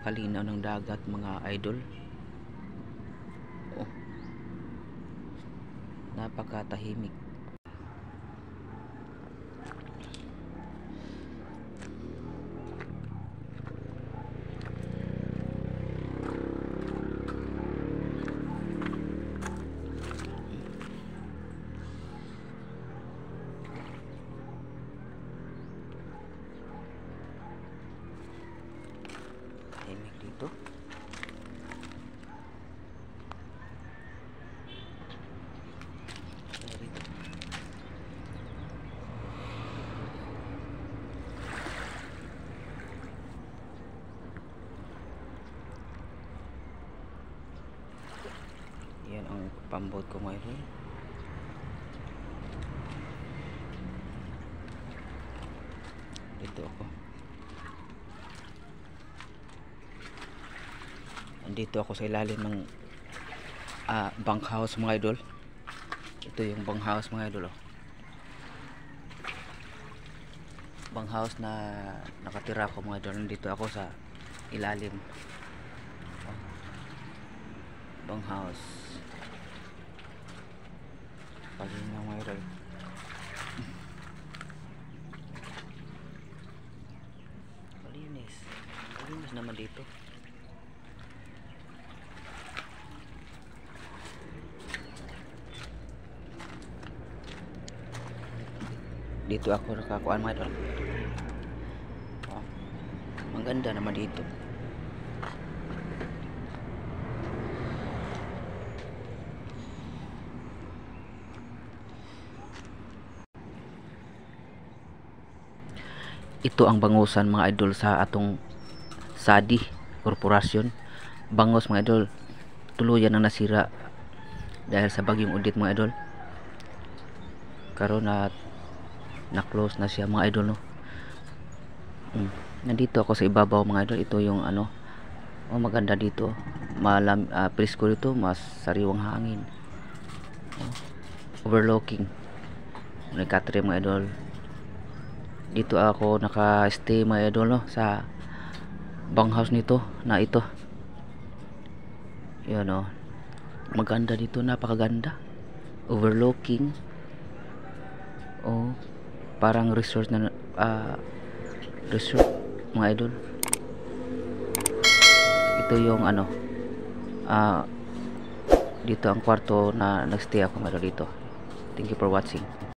napakalinaw ng dagat mga idol. Oh, napakatahimik. Tahimik dito. Yan ang pambot ko ngayon. Dito ako. Andito ako sa ilalim ng bunkhouse mga idol. Ito yung bunkhouse mga idol. Oh. Bunkhouse na nakatira ko mga idol. Nandito ako sa ilalim. Oh. Bunkhouse. Palinaw mga idol. Malinis naman dito. Dito ako nakakuan mga idol. Oh, maganda naman dito. Ito ang bangusan mga idol sa atong Sadi Korporasyon. Bangos mga idol, tuluyan ang nasira dahil sa bagyong Udit mga idol. Karon na close na siya mga idol no. Nandito ako sa ibabaw mga idol. Ito yung ano, oh, maganda dito. Presko dito, mas sariwang hangin. Overlooking Nakatre mga idol. Dito ako naka-stay mga idol no, sa bunkhouse nito na ito. Yan o. Maganda dito, napakaganda. Overlooking. Oh, parang resort na resort mga idol. Ito yung ano, dito ang kwarto na nagstay ako mga idol dito. Thank you for watching.